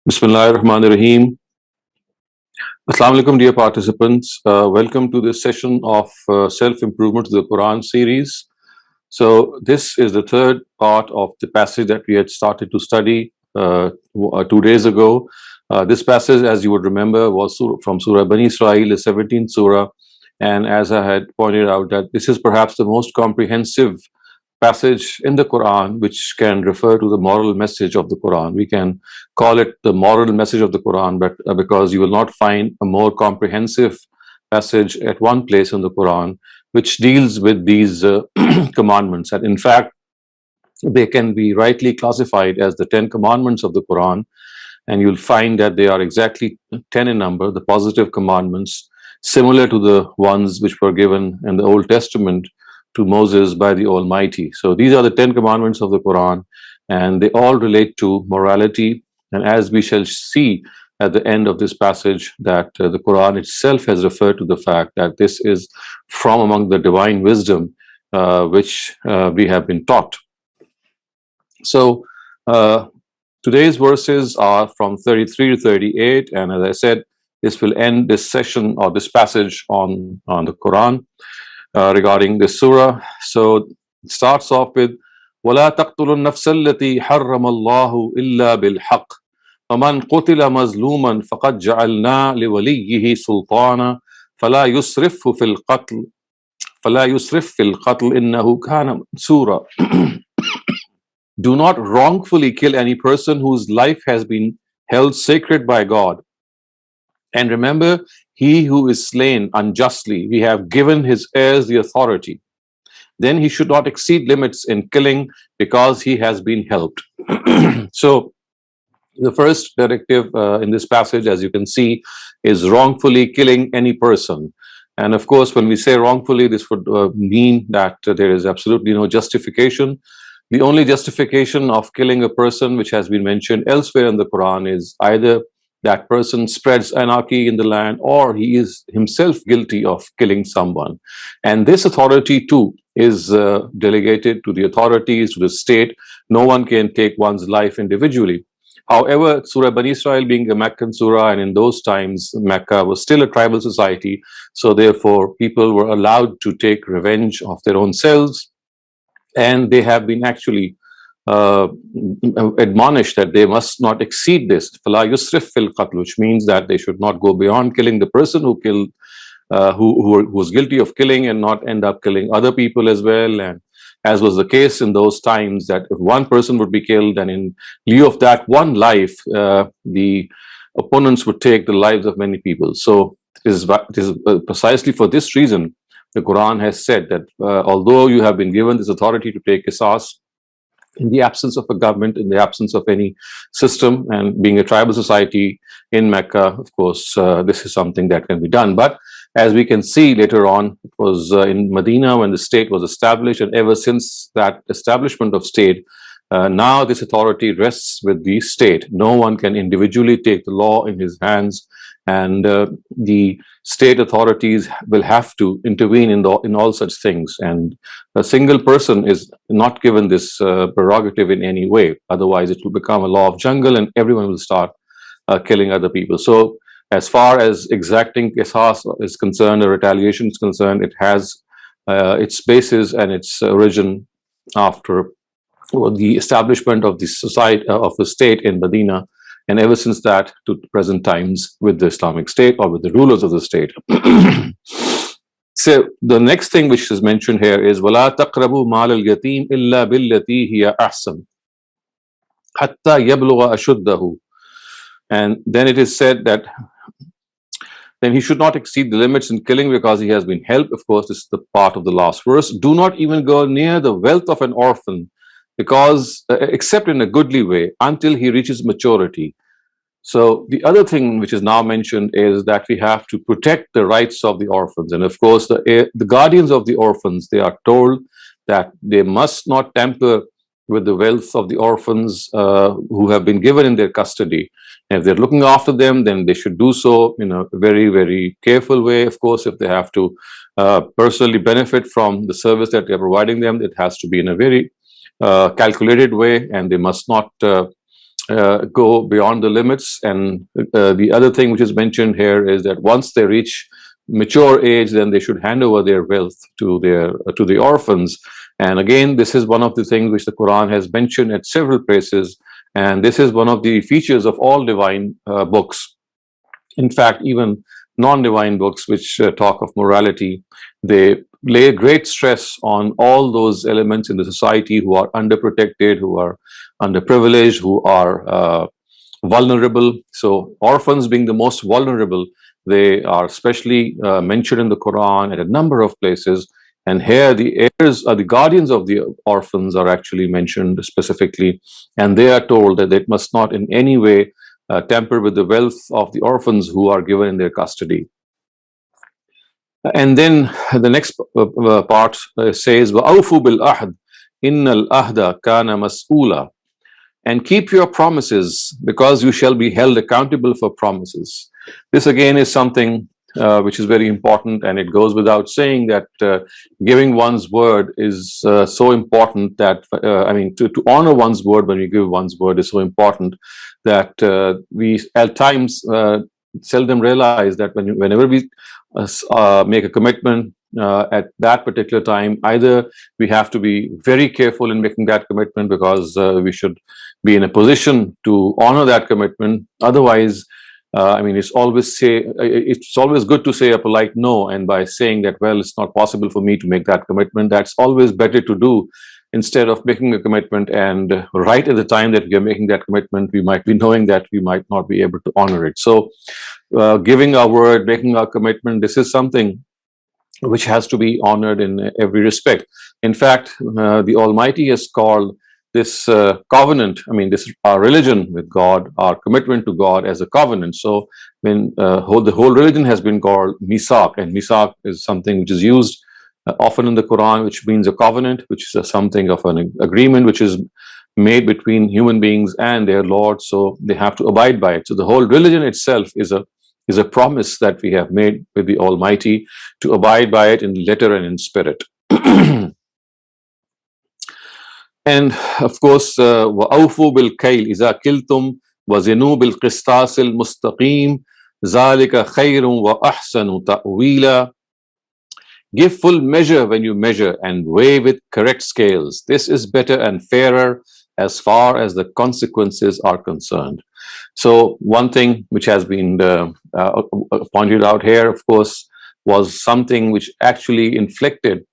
Bismillahirrahmanirrahim. Assalamu alaikum, dear participants. Welcome to this session of Self-Improvement to the Quran series. So this is the third part of the passage that we had started to study 2 days ago. This passage, as you would remember, was from Surah Bani Isra'il, the 17th surah. And as I had pointed out, that this is perhaps the most comprehensive passage in the Quran which can refer to the moral message of the Quran. We can call it the moral message of the Quran, but because you will not find a more comprehensive passage at one place in the Quran which deals with these commandments. And in fact, they can be rightly classified as the 10 commandments of the Quran, and you'll find that they are exactly 10 in number, the positive commandments, similar to the ones which were given in the Old Testament to Moses by the Almighty. So these are the 10 commandments of the Quran, and they all relate to morality. And as we shall see at the end of this passage, that the Quran itself has referred to the fact that this is from among the divine wisdom which we have been taught. So today's verses are from 33 to 38, and as I said, this will end this session or this passage on the Quran regarding this surah. So it starts off with وَلَا تَقْتُلُوا النَّفْسَ الَّتِي حَرَّمَ اللَّهُ إِلَّا بِالْحَقِّ وَمَنْ قُتِلَ مَظْلُومًا فَقَدْ جَعَلْنَا لِوَلِيِّهِ سُلْطَانًا فَلَا يُسْرِفْ فِي الْقَتْلِ إِنَّهُ كَانَ مَنْصُورًا. Do not wrongfully kill any person whose life has been held sacred by God. And remember, he who is slain unjustly, we have given his heirs the authority. Then he should not exceed limits in killing because he has been helped. So the first directive in this passage, as you can see, is wrongfully killing any person. And of course, when we say wrongfully, this would mean that there is absolutely no justification. The only justification of killing a person which has been mentioned elsewhere in the Quran is either that person spreads anarchy in the land, or he is himself guilty of killing someone. And this authority too is delegated to the authorities, to the state. No one can take one's life individually. However, Surah Bani Isra'il being a Meccan surah, and in those times Mecca was still a tribal society, so therefore people were allowed to take revenge of their own selves, and they have been actually admonished that they must not exceed this, فَلَا يُسْرِفْ فِي الْقَتْلِ, which means that they should not go beyond killing the person who killed, who was guilty of killing, and not end up killing other people as well. And as was the case in those times, that if one person would be killed, and in lieu of that one life, the opponents would take the lives of many people. So it is precisely for this reason the Quran has said that although you have been given this authority to take qisas, in the absence of a government, in the absence of any system, and being a tribal society in Mecca, of course, this is something that can be done. But as we can see later on, it was in Medina when the state was established, and ever since that establishment of state, now this authority rests with the state. No one can individually take the law in his hands, and the state authorities will have to intervene in all such things. And a single person is not given this prerogative in any way. Otherwise, it will become a law of jungle, and everyone will start killing other people. So as far as exacting qisas is concerned, or retaliation is concerned, it has its basis and its origin after the establishment of the society of the state in Medina, and ever since that to present times with the Islamic State, or with the rulers of the state. So the next thing which is mentioned here is وَلَا تَقْرَبُوا مَالَ الْيَتِيمِ إِلَّا بِالَّتِي هِيَ أَحْسَنُ حَتَّى يَبْلُغَ أَشُدَّهُ. And then it is said that then he should not exceed the limits in killing because he has been helped. Of course, this is the part of the last verse. Do not even go near the wealth of an orphan, because except in a goodly way, until he reaches maturity. So the other thing which is now mentioned is that we have to protect the rights of the orphans. And of course, the guardians of the orphans, they are told that they must not tamper with the wealth of the orphans who have been given in their custody. And if they're looking after them, then they should do so in a very, very careful way. Of course, if they have to personally benefit from the service that they're providing them, it has to be in a very calculated way, and they must not go beyond the limits. And the other thing which is mentioned here is that once they reach mature age, then they should hand over their wealth to the orphans. And again, this is one of the things which the Quran has mentioned at several places, and this is one of the features of all divine books. In fact, even non-divine books which talk of morality, they lay great stress on all those elements in the society who are underprotected, who are underprivileged, who are vulnerable. So orphans being the most vulnerable, they are especially mentioned in the Quran at a number of places. And here the heirs or the guardians of the orphans are actually mentioned specifically, and they are told that they must not in any way tamper with the wealth of the orphans who are given in their custody. And then the next part says, وَأَوْفُوا بِالْأَحْدِ إِنَّ الْأَحْدَ كَانَ مَسْئُولًا. And keep your promises, because you shall be held accountable for promises. This again is something which is very important, and it goes without saying that giving one's word is so important that, to honor one's word when you give one's word is so important that we at times seldom realize that whenever we make a commitment at that particular time, either we have to be very careful in making that commitment because we should be in a position to honor that commitment. Otherwise, it's always good to say a polite no, and by saying that, well, it's not possible for me to make that commitment, that's always better to do, instead of making a commitment and right at the time that we are making that commitment, we might be knowing that we might not be able to honor it. So giving our word, making our commitment, this is something which has to be honored in every respect. In fact, the Almighty has called this covenant, this our religion with God, our commitment to God, as a covenant. So when the whole religion has been called misak, and misak is something which is used often in the Quran, which means a covenant, which is something of an agreement which is made between human beings and their Lord. So they have to abide by it. So the whole religion itself is a promise that we have made with the Almighty to abide by it in letter and in spirit. And of course, وَأَوْفُوا بِالْكَيْلِ إِذَا كِلْتُمْ وَزِنُوا بِالْقِسْطَاسِ الْمُسْتَقِيمِ ذَلِكَ خَيْرٌ وَأَحْسَنُ تَأْوِيلًا. Give full measure when you measure, and weigh with correct scales. This is better and fairer as far as the consequences are concerned. So one thing which has been pointed out here, of course, was something which actually inflicted.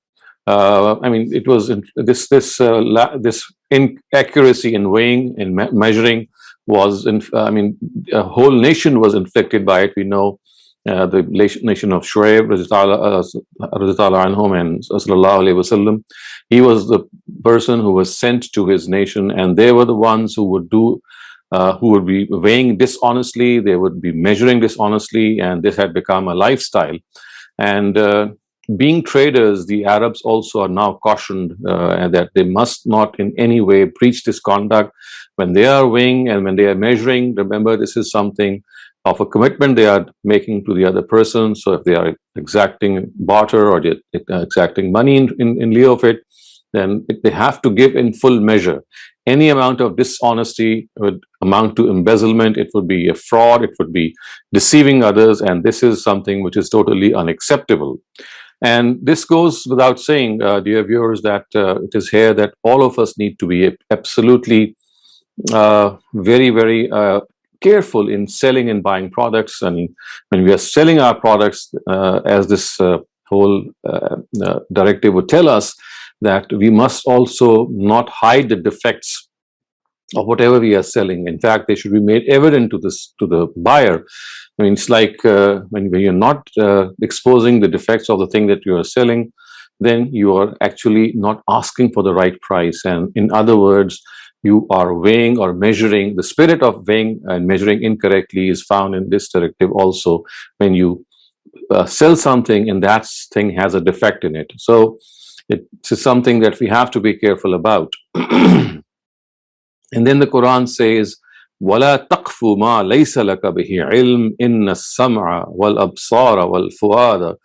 It was this inaccuracy in weighing and measuring was, a whole nation was inflicted by it. We know the nation of Shu'aib, anhum, and Sallallahu Alaihi Wasallam. He was the person who was sent to his nation, and they were the ones who would be weighing dishonestly, they would be measuring dishonestly, and this had become a lifestyle. And being traders, the Arabs also are now cautioned that they must not in any way breach this conduct when they are weighing and when they are measuring. Remember, this is something of a commitment they are making to the other person. So if they are exacting barter or exacting money in lieu of it, then they have to give in full measure. Any amount of dishonesty would amount to embezzlement. It would be a fraud. It would be deceiving others. And this is something which is totally unacceptable. And this goes without saying, dear viewers, that it is here that all of us need to be absolutely very, very careful in selling and buying products. And when we are selling our products, as this whole directive would tell us, that we must also not hide the defects of whatever we are selling. In fact, they should be made evident to the buyer. It's like when you're not exposing the defects of the thing that you are selling, then you are actually not asking for the right price. And in other words, you are weighing or measuring. The spirit of weighing and measuring incorrectly is found in this directive also. When you sell something and that thing has a defect in it. So it's something that we have to be careful about. And then the Quran says, وَلَا تَقْفُ مَا لَيْسَ لَكَ بِهِ عِلْمٍ إِنَّ السَّمْعَ وَالْأَبْصَارَ وَالْفُؤَادَ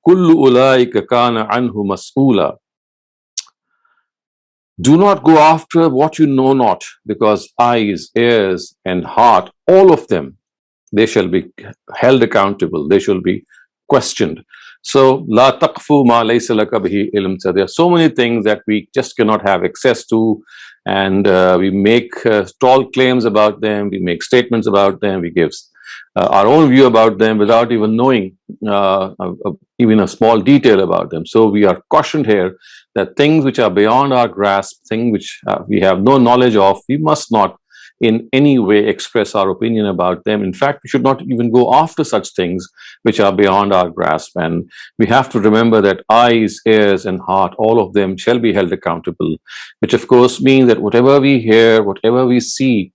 كُلُّ أُولَٰئِكَ كَانَ عَنْهُ مَسْئُولًا. Do not go after what you know not, because eyes, ears, and heart, all of them, they shall be held accountable. They shall be questioned. So, la taqfu ma laysa laka bihi ilm. So there are so many things that we just cannot have access to, and we make tall claims about them. We make statements about them. We give our own view about them without even knowing even a small detail about them. So we are cautioned here that things which are beyond our grasp, things which we have no knowledge of, we must not in any way express our opinion about them. In fact, we should not even go after such things which are beyond our grasp. And we have to remember that eyes, ears, and heart, all of them shall be held accountable, which of course means that whatever we hear, whatever we see,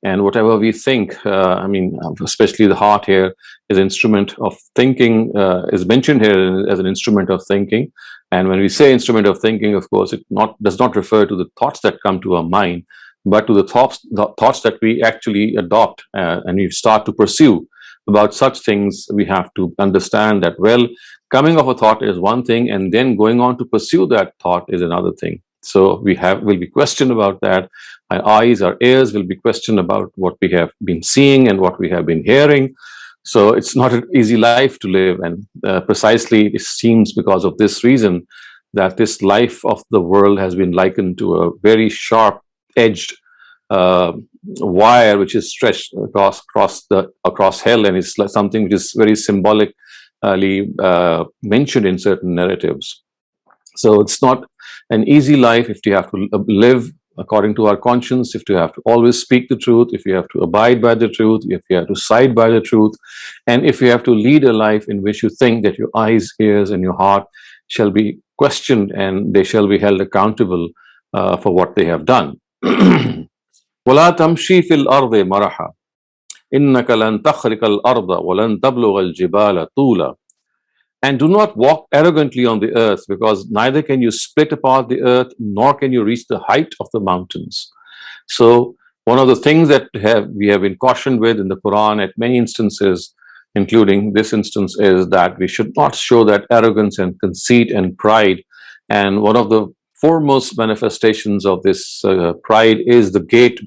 and whatever we think, especially the heart here is instrument of thinking, is mentioned here as an instrument of thinking. And when we say instrument of thinking, of course, it does not refer to the thoughts that come to our mind, but to the thoughts that we actually adopt and we start to pursue about such things. We have to understand that, well, coming of a thought is one thing, and then going on to pursue that thought is another thing. So will be questioned about that. Our eyes, our ears will be questioned about what we have been seeing and what we have been hearing. So it's not an easy life to live, and precisely it seems because of this reason that this life of the world has been likened to a very sharp edged wire which is stretched across hell, and it's like something which is very symbolically mentioned in certain narratives. So it's not an easy life if you have to live according to our conscience, if you have to always speak the truth, if you have to abide by the truth, if you have to side by the truth, and if you have to lead a life in which you think that your eyes, ears, and your heart shall be questioned and they shall be held accountable for what they have done. وَلَا تَمْشِي فِي الْأَرْضِ مَرَحًا إِنَّكَ لَن تَخْرِقَ الْأَرْضَ وَلَن تَبْلُغَ الْجِبَالَ طُولًا. And do not walk arrogantly on the earth, because neither can you split apart the earth, nor can you reach the height of the mountains. So one of the things that we have been cautioned with in the Quran at many instances, including this instance, is that we should not show that arrogance and conceit and pride. And one of the foremost manifestations of this pride is the gait,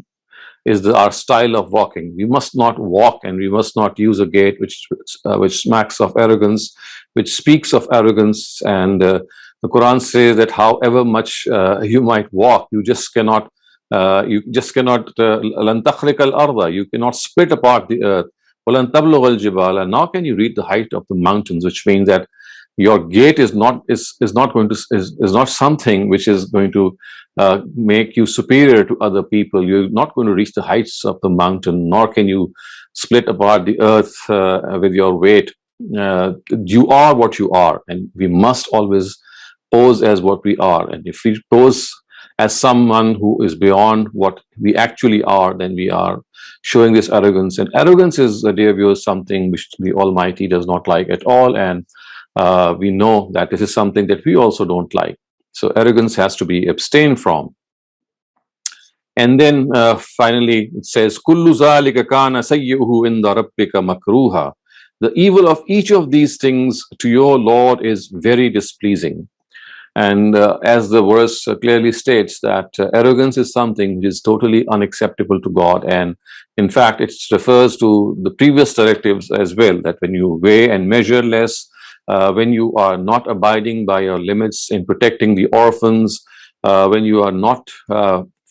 our style of walking. We must not walk, and we must not use a gait which smacks of arrogance, which speaks of arrogance. And the Quran says that however much you might walk, you just cannot لَن تَخْرِقَ الْأَرْضَ, you cannot split apart the earth. وَلَن تَبْلُغَ الْجِبَالَ, now can you reach the height of the mountains, which means that your gait is not something which is going to make you superior to other people. You're not going to reach the heights of the mountain, nor can you split apart the earth with your weight. You are what you are, and we must always pose as what we are. And if we pose as someone who is beyond what we actually are, then we are showing this arrogance. And arrogance is, dear viewers, something which the Almighty does not like at all. And we know that this is something that we also don't like. So arrogance has to be abstained from. And then finally it says, Kullu zalika kana sayyuhu inda rabbika makruha. The evil of each of these things to your Lord is very displeasing. And as the verse clearly states, that arrogance is something which is totally unacceptable to God. And in fact, it refers to the previous directives as well, that when you weigh and measure less, when you are not abiding by your limits in protecting the orphans, when you are not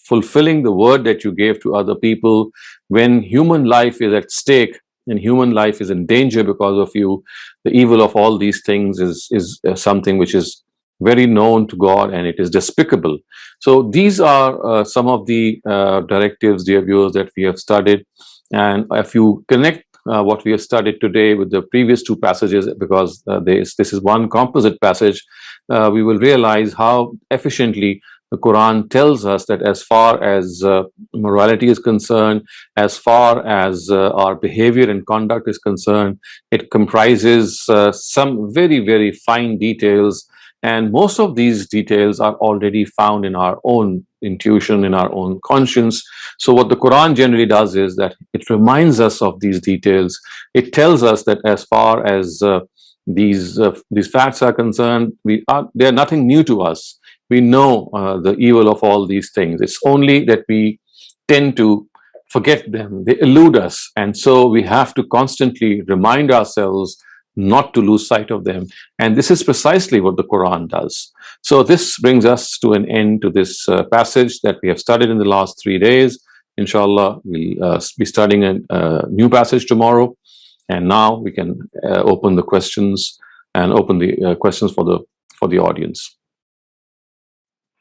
fulfilling the word that you gave to other people, when human life is at stake and human life is in danger because of you, the evil of all these things is something which is very known to God, and it is despicable. So these are some of the directives, dear viewers, that we have studied. And if you connect what we have studied today with the previous two passages, because this is one composite passage, we will realize how efficiently the Quran tells us that as far as morality is concerned, as far as our behavior and conduct is concerned, it comprises some very, very fine details. And most of these details are already found in our own intuition, in our own conscience. So what the Quran generally does is that it reminds us of these details. It tells us that as far as these facts are concerned, they are nothing new to us. we know the evil of all these things. It's only that we tend to forget them, they elude us, and so we have to constantly remind ourselves not to lose sight of them. And this is precisely what the Quran does. So this brings us to an end to this passage that we have studied in the last 3 days. Inshallah, we'll be studying a new passage tomorrow. And now we can open the questions and open the questions for the audience.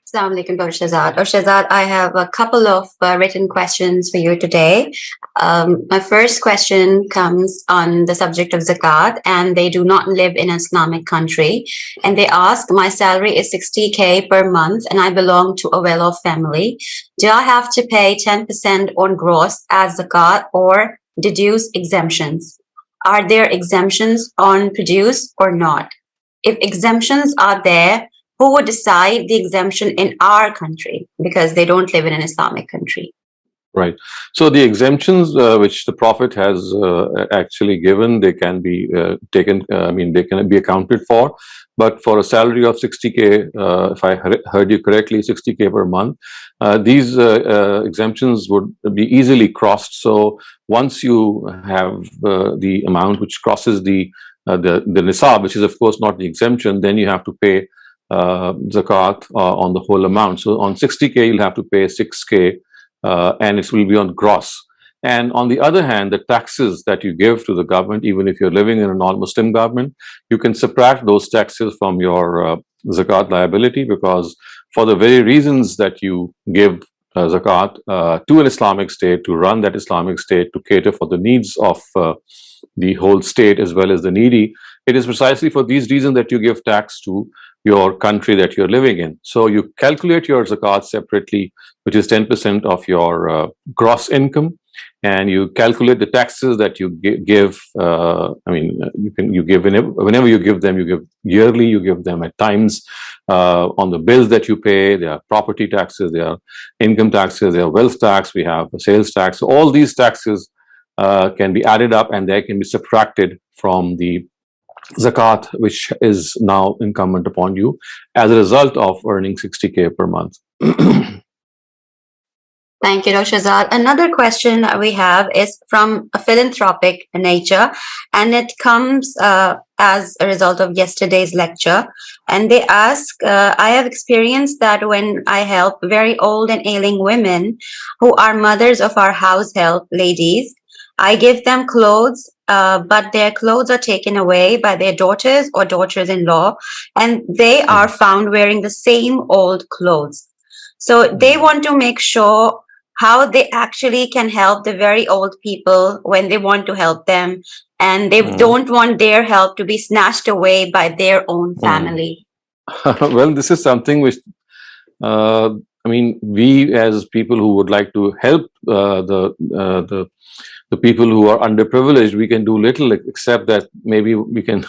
Assalamu alaikum, Dr. Shehzad. Dr. Shehzad, I have a couple of written questions for you today. My first question comes on the subject of zakat, and they do not live in an Islamic country. And they ask, my salary is 60K per month, and I belong to a well-off family. Do I have to pay 10% on gross as zakat or deduce exemptions? Are there exemptions on produce or not? If exemptions are there, who would decide the exemption in our country, because they don't live in an Islamic country? Right. So the exemptions which the Prophet has actually given, they can be taken, they can be accounted for. But for a salary of 60K, if I heard you correctly, 60K per month, these exemptions would be easily crossed. So once you have the amount which crosses the nisab, which is of course not the exemption, then you have to pay zakat on the whole amount. So on 60K, you'll have to pay 6K, and it will be on gross. And on the other hand, the taxes that you give to the government, even if you're living in a non-Muslim government, you can subtract those taxes from your zakat liability, because for the very reasons that you give zakat to an Islamic state, to run that Islamic state, to cater for the needs of the whole state as well as the needy, it is precisely for these reasons that you give tax to your country that you're living in. So you calculate your zakat separately, which is 10% of your gross income, and you calculate the taxes that you give. You give whenever you give them. You give yearly. You give them at times on the bills that you pay. There are property taxes, there are income taxes, there are wealth tax. We have sales tax. So all these taxes can be added up, and they can be subtracted from the zakat, which is now incumbent upon you as a result of earning 60K per month. Thank you, Dr. Shehzad. Another question that we have is from a philanthropic nature, and it comes as a result of yesterday's lecture. And they ask, I have experienced that when I help very old and ailing women who are mothers of our house help ladies, I give them clothes, but their clothes are taken away by their daughters or daughters-in-law, and they are found wearing the same old clothes. So they want to make sure how they actually can help the very old people when they want to help them, and they don't want their help to be snatched away by their own family. Well, this is something which, we as people who would like to help the people who are underprivileged, we can do little except that maybe we can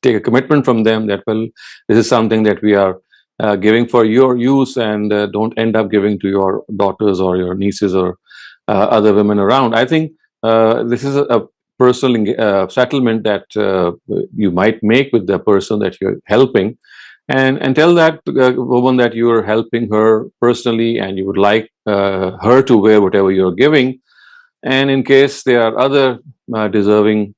take a commitment from them that, well, this is something that we are giving for your use, and don't end up giving to your daughters or your nieces or other women around. I think this is a personal settlement that you might make with the person that you're helping, and tell that woman that you are helping her personally, and you would like her to wear whatever you're giving. And in case there are other deserving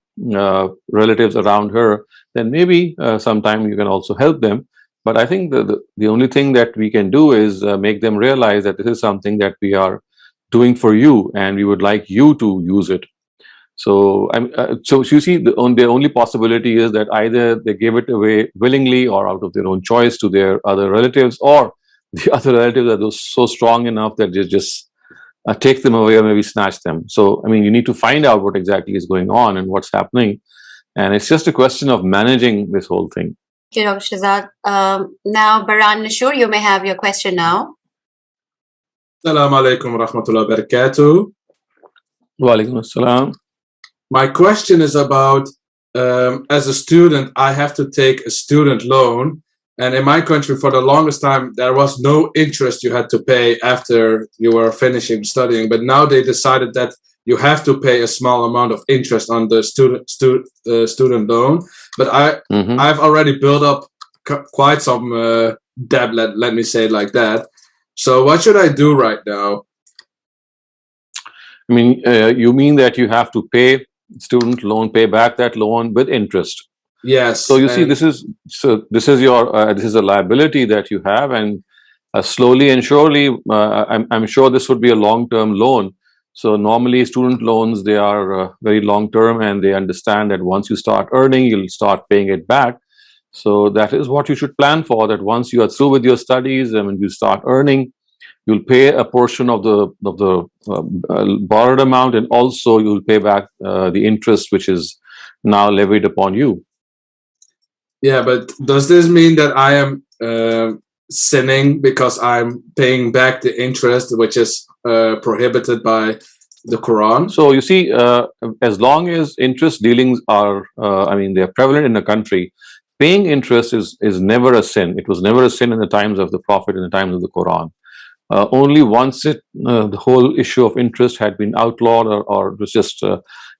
relatives around her, then maybe sometime you can also help them. But I think the only thing that we can do is make them realize that this is something that we are doing for you, and we would like you to use it. So, so you see, the only possibility is that either they give it away willingly or out of their own choice to their other relatives, or the other relatives are so strong enough that they just take them away or maybe snatch them. So, you need to find out what exactly is going on and what's happening. And it's just a question of managing this whole thing. Thank you, Dr. Shehzad. Now, Baran Nashur, you may have your question now. Assalamu alaikum wa rahmatullahi wa barakatuh. Wa alaikum assalam. My question is about, as a student, I have to take a student loan. And in my country, for the longest time, there was no interest you had to pay after you were finishing studying. But now they decided that you have to pay a small amount of interest on the student loan. But I've already built up quite some debt. Let me say it like that. So what should I do right now? I mean, you mean that you have to pay student loan, pay back that loan with interest. Yes. So you see, this is your this is a liability that you have, and slowly and surely, I'm sure this would be a long-term loan. So normally, student loans, they are very long-term, and they understand that once you start earning, you'll start paying it back. So that is what you should plan for. That once you are through with your studies and when you start earning, you'll pay a portion of the borrowed amount, and also you'll pay back the interest which is now levied upon you. Yeah, but does this mean that I am sinning because I'm paying back the interest which is prohibited by the Quran? So you see, as long as interest dealings are, I mean, they're prevalent in the country, paying interest is never a sin. It was never a sin in the times of the Prophet, in the times of the Quran. Only once the whole issue of interest had been outlawed or was just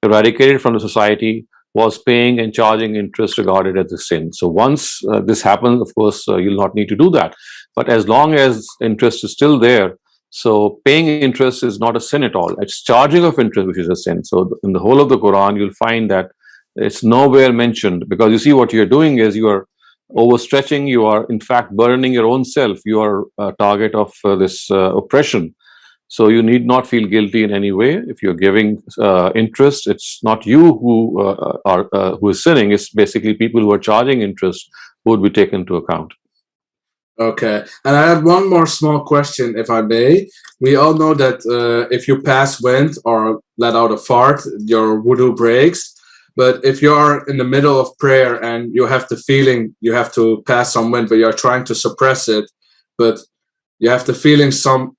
eradicated from the society, was paying and charging interest regarded as a sin. So once this happens, of course, you'll not need to do that. But as long as interest is still there, so paying interest is not a sin at all. It's charging of interest which is a sin. So in the whole of the Quran, you'll find that it's nowhere mentioned, because you see what you're doing is you are overstretching, you are in fact burdening your own self, you are a target of this oppression. So you need not feel guilty in any way. If you're giving interest, it's not you who is sinning. It's basically people who are charging interest who would be taken into account. Okay, and I have one more small question, if I may. We all know that if you pass wind or let out a fart, your wudu breaks. But if you are in the middle of prayer and you have the feeling you have to pass some wind, but you're trying to suppress it, but you have the feeling some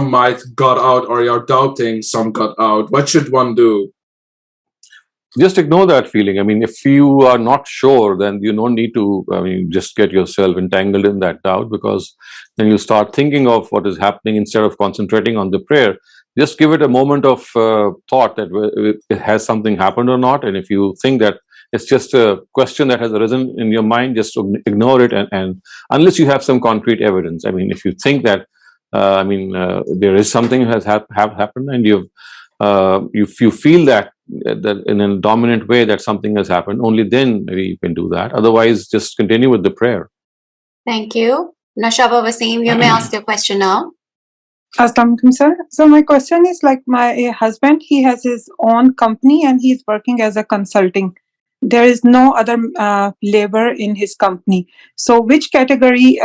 might got out, or you're doubting some got out, what should one do? Just ignore that feeling. I mean, if you are not sure, then you don't need to, I mean, just get yourself entangled in that doubt, because then you start thinking of what is happening instead of concentrating on the prayer. Just give it a moment of thought that has something happened or not. And if you think that it's just a question that has arisen in your mind, just ignore it. And unless you have some concrete evidence, I mean, if you think that, there is something has happened, and if you feel that in a dominant way that something has happened, only then maybe you can do that. Otherwise, just continue with the prayer. Thank you. Nashaba Wasim, you may ask your question now. Assalamualaikum, sir. So my question is, like, my husband, he has his own company and he's working as a consulting. There is no other labor in his company. So which category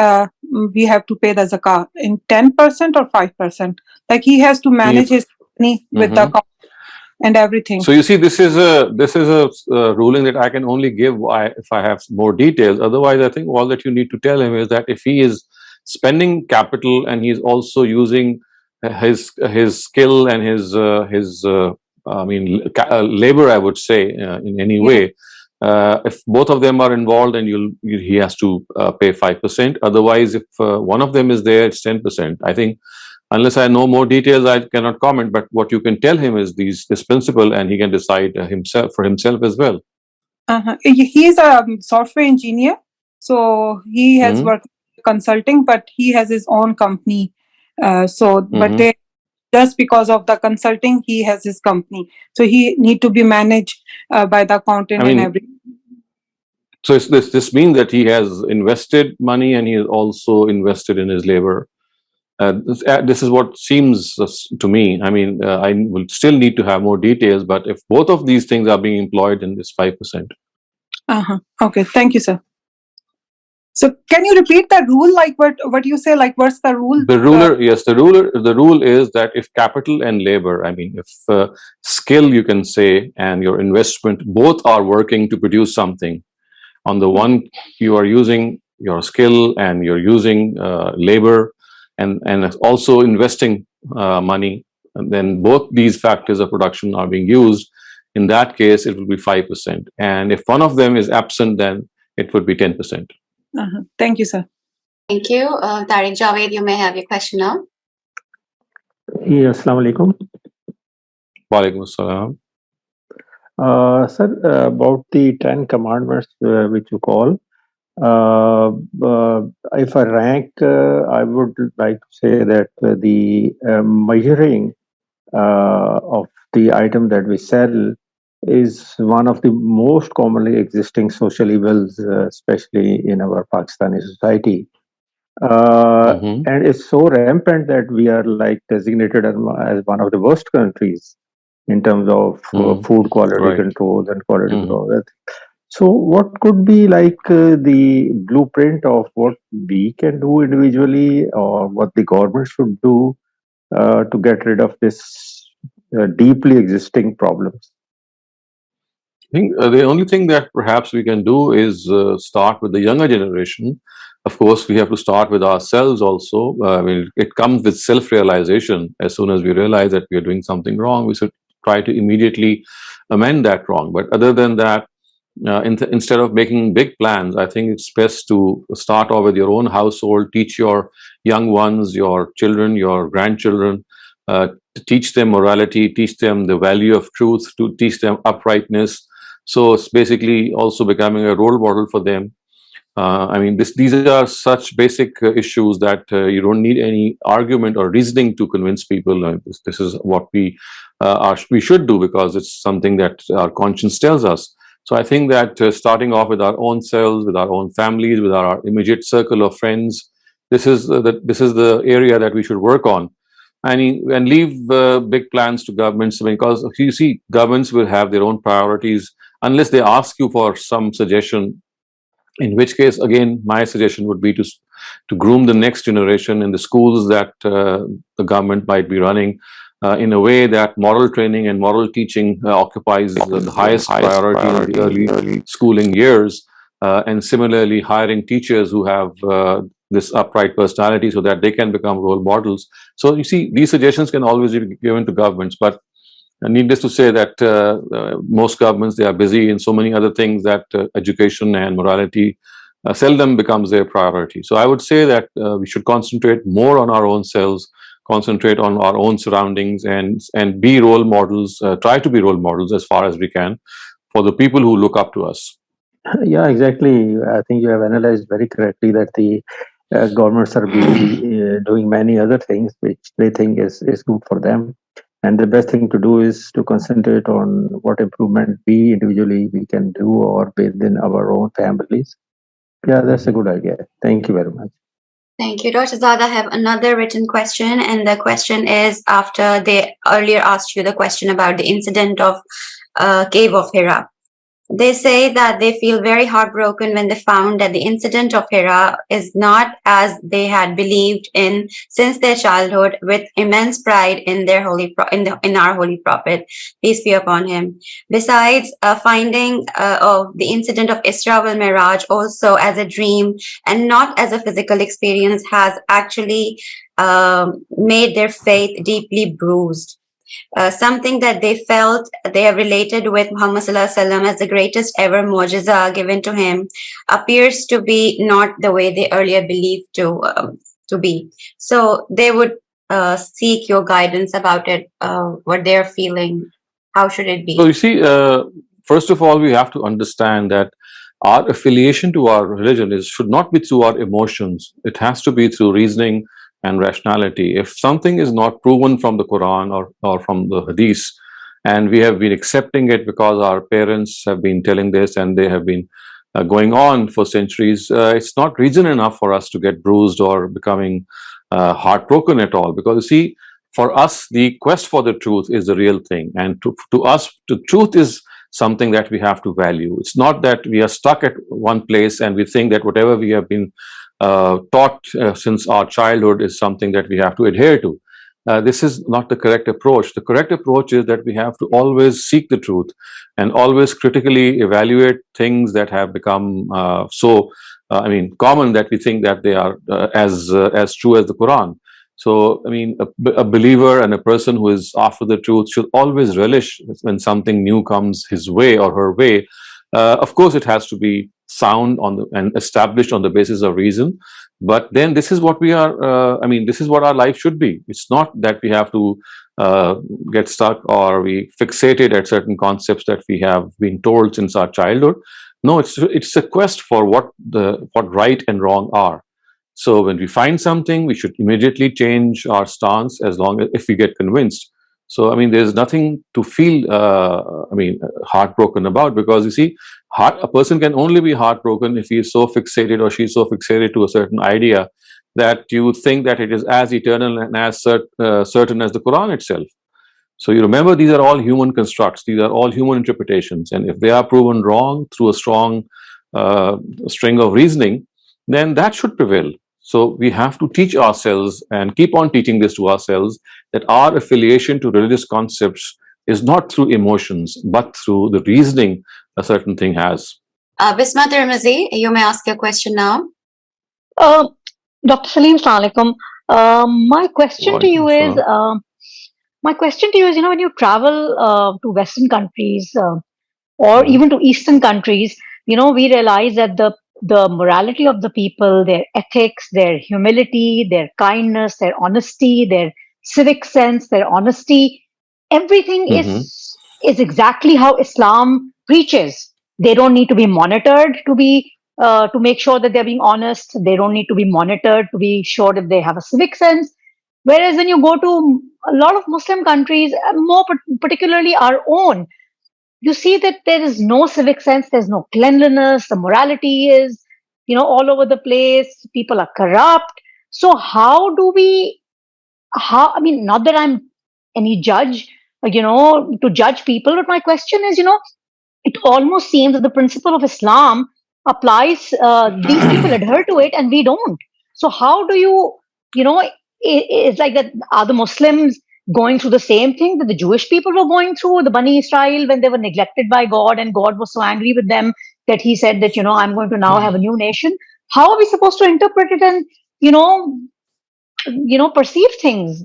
we have to pay the zakah, in 10% or 5%? Like, he has to manage his company with the account and everything. So you see, this is a ruling that I can only give if I have more details. Otherwise, I think all that you need to tell him is that if he is spending capital and he's also using his skill and his labor, I would say, in any way, if both of them are involved, and he has to pay 5%. Otherwise, if one of them is there, it's 10%. I think, unless I know more details, I cannot comment. But what you can tell him is this principle, and he can decide for himself as well. He is a software engineer, so he has worked consulting, but he has his own company. But just because of the consulting, he has his company, so he need to be managed by the accountant and everything. So this means that he has invested money, and he has also invested in his labor. This is what seems to me. I mean, I will still need to have more details, but if both of these things are being employed, then it's 5%. Okay, thank you, sir. So can you repeat the rule? Like, what you say? Like, what's the rule? The ruler, yes, the rule is that if capital and labor, I mean, if skill, you can say, and your investment both are working to produce something. On the one, you are using your skill and you're using labor, and also investing money, and then both these factors of production are being used. In that case, it will be 5%. And if one of them is absent, then it would be 10%. Thank you, sir. Thank you. Tariq Javed, you may have your question now. Yes, Assalamu alaikum. Walaikum assalam. Sir, about the 10 commandments which you call, If I rank, I would like to say that the measuring of the item that we sell is one of the most commonly existing social evils, especially in our Pakistani society. Mm-hmm. And it's so rampant that we are like designated as one of the worst countries in terms of Mm-hmm. food quality Right. controls and quality Mm-hmm. control. So, what could be like the blueprint of what we can do individually, or what the government should do to get rid of this deeply existing problems? I think the only thing that perhaps we can do is start with the younger generation. Of course, we have to start with ourselves also. I mean, it comes with self-realization. As soon as we realize that we are doing something wrong, we should try to immediately amend that wrong. But other than that, instead of making big plans, I think it's best to start off with your own household, teach your young ones, your children, your grandchildren, to teach them morality, teach them the value of truth, to teach them uprightness. So it's basically also becoming a role model for them. I mean, these are such basic issues that you don't need any argument or reasoning to convince people. This is what we should do because it's something that our conscience tells us. So I think that starting off with our own selves, with our own families, with our immediate circle of friends, this is the area that we should work on. And leave big plans to governments, because you see, governments will have their own priorities unless they ask you for some suggestion, in which case again my suggestion would be to groom the next generation in the schools that the government might be running in a way that moral training and moral teaching occupies the highest priority in the early schooling years, and similarly hiring teachers who have this upright personality so that they can become role models. So you see, these suggestions can always be given to governments, but needless to say that most governments, they are busy in so many other things that education and morality seldom becomes their priority. So I would say that we should concentrate more on our own selves, concentrate on our own surroundings, and be role models. Try to be role models as far as we can for the people who look up to us. Yeah, exactly. I think you have analyzed very correctly that the governments are busy doing many other things which they think is good for them. And the best thing to do is to concentrate on what improvement we individually we can do or within our own families. Yeah, that's a Mhm. good idea. Thank you very much. Thank you, Dr. Zad. I have another written question, and the question is after they earlier asked you the question about the incident of Cave of Hira. They say that they feel very heartbroken when they found that the incident of Hira is not as they had believed in since their childhood, with immense pride in their in our holy prophet, peace be upon him. Besides, finding of the incident of Isra wal Miraj also as a dream and not as a physical experience has actually made their faith deeply bruised. Something that they felt they have related with Muhammad Sallallahu Alaihi Wasallam as the greatest ever mu'jiza given to him appears to be not the way they earlier believed to be. So they would seek your guidance about it, what they're feeling. How should it So be? you see, first of all, we have to understand that our affiliation to our religion should not be through our emotions. It has to be through reasoning and rationality. If something is not proven from the Quran or from the Hadith, and we have been accepting it because our parents have been telling this and they have been going on for centuries, it's not reason enough for us to get bruised or becoming heartbroken at all. Because you see, for us, the quest for the truth is the real thing. And to us, the truth is something that we have to value. It's not that we are stuck at one place and we think that whatever we have been taught since our childhood is something that we have to adhere to. This is not the correct approach. The correct approach is that we have to always seek the truth and always critically evaluate things that have become I mean, common, that we think that they are as true as the Quran. So, I mean, a believer and a person who is after the truth should always relish when something new comes his way or her way. Of course, it has to be sound and established on the basis of reason. But then this is what we are. I mean, this is what our life should be. It's not that we have to get stuck or we fixated at certain concepts that we have been told since our childhood. No, it's a quest for what right and wrong are. So when we find something, we should immediately change our stance as long as if we get convinced. So I mean, there's nothing to feel heartbroken about, because you see, a person can only be heartbroken if he is so fixated or she is so fixated to a certain idea that you think that it is as eternal and as certain as the Quran itself. So you remember, these are all human constructs, these are all human interpretations, and if they are proven wrong through a strong string of reasoning, then that should prevail. So we have to teach ourselves and keep on teaching this to ourselves, that our affiliation to religious concepts is not through emotions, but through the reasoning a certain thing has. Bisma Tirmizi, you may ask your question now. Dr. Saleem, Assalamu alaikum. My question to you is, when you travel to Western countries or even to Eastern countries, we realize that the morality of the people, their ethics, their humility, their kindness, their honesty, their civic sense, their honesty, everything is exactly how Islam preaches. They don't need to be monitored to make sure that they're being honest. They don't need to be monitored to be sure that they have a civic sense. Whereas when you go to a lot of Muslim countries, more particularly our own, you see that there is no civic sense, there's no cleanliness, the morality is, all over the place, people are corrupt. So I mean, not that I'm any judge, to judge people, but my question is, it almost seems that the principle of Islam applies, these people adhere to it and we don't. So how do it's like that, are the Muslims going through the same thing that the Jewish people were going through, the Bani Isra'il, when they were neglected by God and God was so angry with them that he said that, I'm going to now have a new nation? How are we supposed to interpret it and, perceive things?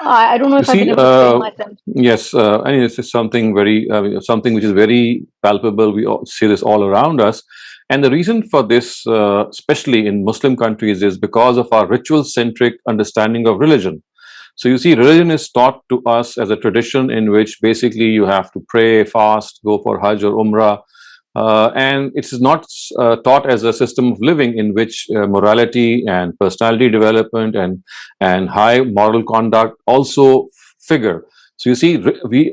I don't know if I've been able to explain myself. Yes, I mean, this is something something which is very palpable. We see this all around us. And the reason for this, especially in Muslim countries, is because of our ritual-centric understanding of religion. So you see, religion is taught to us as a tradition in which basically you have to pray, fast, go for Hajj or Umrah. And it is not taught as a system of living in which morality and personality development and high moral conduct also figure. So you see,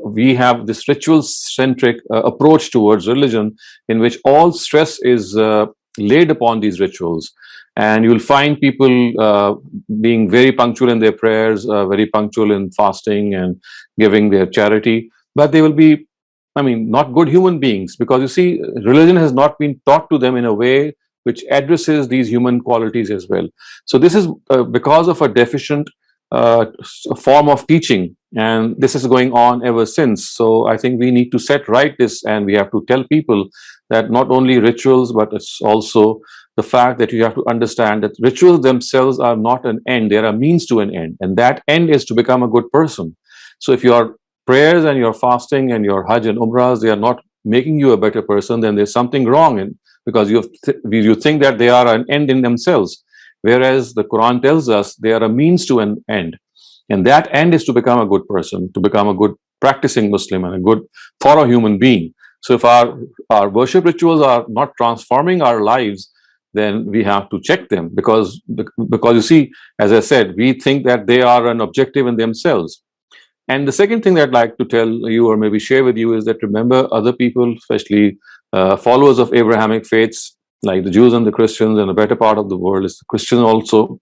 we have this ritual-centric approach towards religion in which all stress is laid upon these rituals. And you'll find people being very punctual in their prayers, very punctual in fasting and giving their charity, but they will be, not good human beings, because you see, religion has not been taught to them in a way which addresses these human qualities as well. So this is because of a deficient form of teaching, and this is going on ever since. So I think we need to set right this, and we have to tell people that not only rituals, but it's also the fact that you have to understand that rituals themselves are not an end, they are a means to an end, and that end is to become a good person. So if your prayers and your fasting and your Hajj and Umrahs, they are not making you a better person, then there's something wrong in, because you think that they are an end in themselves, whereas the Quran tells us they are a means to an end, and that end is to become a good person, to become a good practicing Muslim and a good thorough human being. So if our worship rituals are not transforming our lives, then we have to check them, because you see, as I said, we think that they are an objective in themselves. And the second thing that I'd like to tell you, or maybe share with you, is that remember, other people, especially followers of Abrahamic faiths, like the Jews and the Christians, and the better part of the world is the Christian also.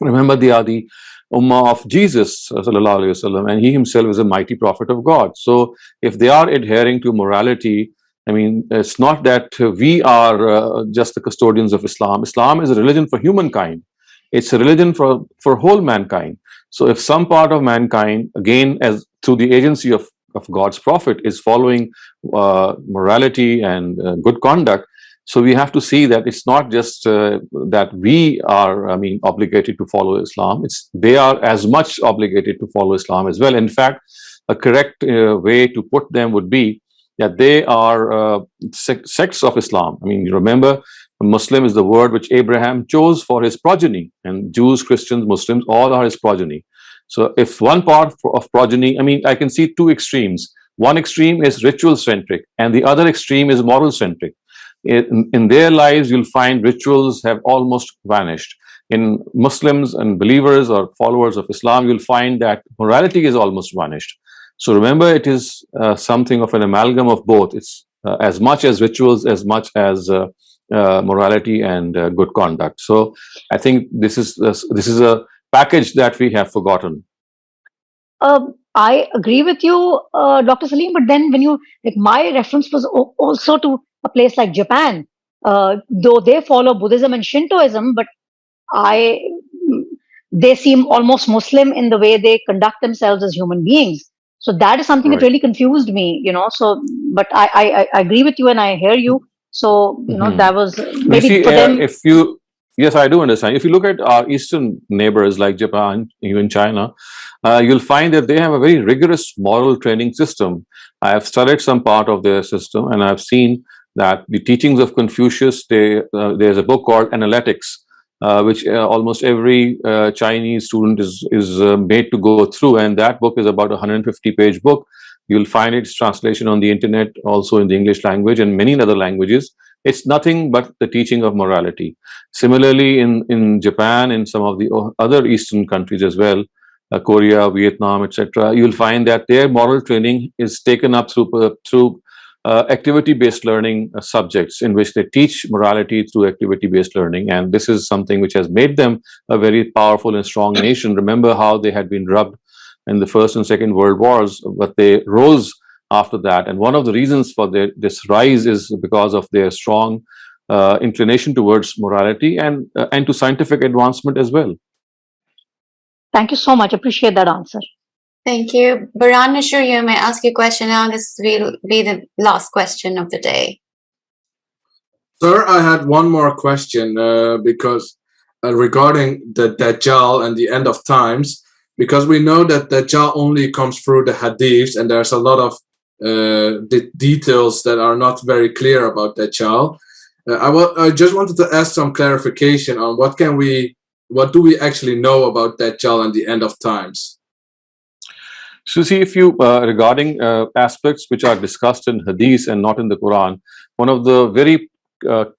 Remember, they are the Ummah of Jesus, sallallahu alaihi wasallam, and he himself is a mighty prophet of God. So if they are adhering to morality, it's not that we are just the custodians of Islam. Islam is a religion for humankind. It's a religion for whole mankind. So if some part of mankind, again, as through the agency of God's prophet, is following morality and good conduct, so we have to see that it's not just that we are, obligated to follow Islam. They are as much obligated to follow Islam as well. In fact, a correct way to put them would be that they are sects of Islam. You remember, Muslim is the word which Abraham chose for his progeny, and Jews, Christians, Muslims, all are his progeny. So if one part of progeny, I can see two extremes. One extreme is ritual centric, and the other extreme is moral centric. In their lives, you'll find rituals have almost vanished. In Muslims and believers or followers of Islam, you'll find that morality is almost vanished. So remember, it is something of an amalgam of both. It's as much as rituals, as much as morality and good conduct. So I think this is a package that we have forgotten. I agree with you, Dr. Saleem, but then when you, like, my reference was also to a place like Japan, though they follow Buddhism and Shintoism, but I, they seem almost Muslim in the way they conduct themselves as human beings. So that is something that Right. really confused me, you know. So, but I agree with you and I hear you. So, you know, that was You maybe see, for them. yes, I do understand. If you look at our eastern neighbors like Japan, even China, you'll find that they have a very rigorous moral training system. I have studied some part of their system, and I've seen that the teachings of Confucius. There's a book called Analytics, which almost every Chinese student is made to go through, and that book is about a 150-page book. You'll find its translation on the internet, also in the English language and many other languages. It's nothing but the teaching of morality. Similarly, in Japan, in some of the other Eastern countries as well, Korea, Vietnam, etc., you'll find that their moral training is taken up through activity-based learning subjects, in which they teach morality through activity-based learning. And this is something which has made them a very powerful and strong nation. Remember how they had been drubbed in the First and Second World Wars, but they rose after that. And one of the reasons for this rise is because of their strong inclination towards morality and to scientific advancement as well. Thank you so much. Appreciate that answer. Thank you. Baran Mishra, you may ask your question now. This will be the last question of the day. Sir, I had one more question because regarding the Dajjal and the end of times, because we know that Dajjal only comes through the hadiths, and there's a lot of the details that are not very clear about Dajjal. I just wanted to ask some clarification on what do we actually know about Dajjal and the end of times? So see, if you, regarding aspects which are discussed in hadith and not in the Quran, one of the very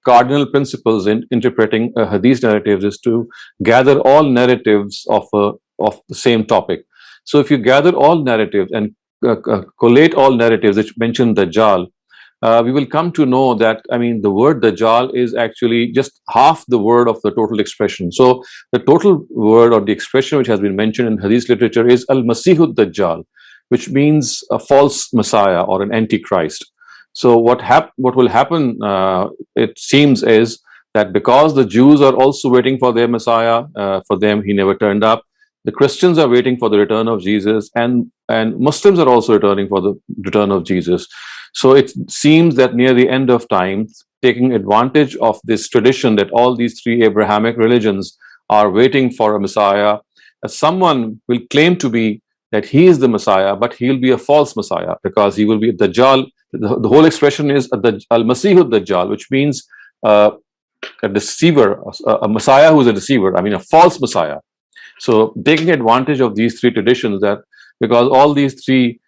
cardinal principles in interpreting hadith narratives is to gather all narratives of the same topic. So if you gather all narratives and collate all narratives which mention Dajjal, we will come to know that, I mean, the word Dajjal is actually just half the word of the total expression. So the total word or the expression which has been mentioned in hadith literature is Al-Masihud Dajjal, which means a false Messiah or an Antichrist. So what will happen, it seems, is that because the Jews are also waiting for their Messiah, for them he never turned up, the Christians are waiting for the return of Jesus, and Muslims are also returning for the return of Jesus. So it seems that near the end of time, taking advantage of this tradition that all these three Abrahamic religions are waiting for a Messiah, someone will claim to be that he is the Messiah, but he'll be a false Messiah because he will be Dajjal. The whole expression is Al-Masihud Dajjal, which means a deceiver, a Messiah who is a deceiver, I mean a false Messiah. So taking advantage of these three traditions, that because all these three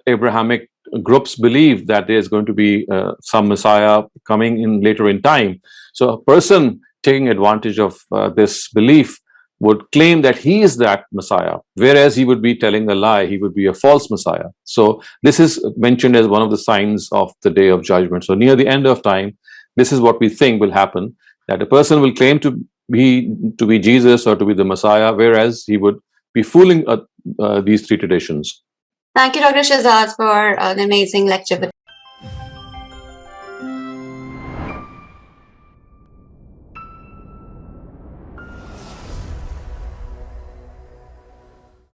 Abrahamic groups believe that there is going to be some Messiah coming in later in time. So a person taking advantage of this belief would claim that he is that Messiah, whereas he would be telling a lie, he would be a false Messiah. So this is mentioned as one of the signs of the Day of Judgment. So near the end of time, this is what we think will happen, that a person will claim to be Jesus or to be the Messiah, whereas he would be fooling these three traditions. Thank you, Dr. Shehzad, for an amazing lecture.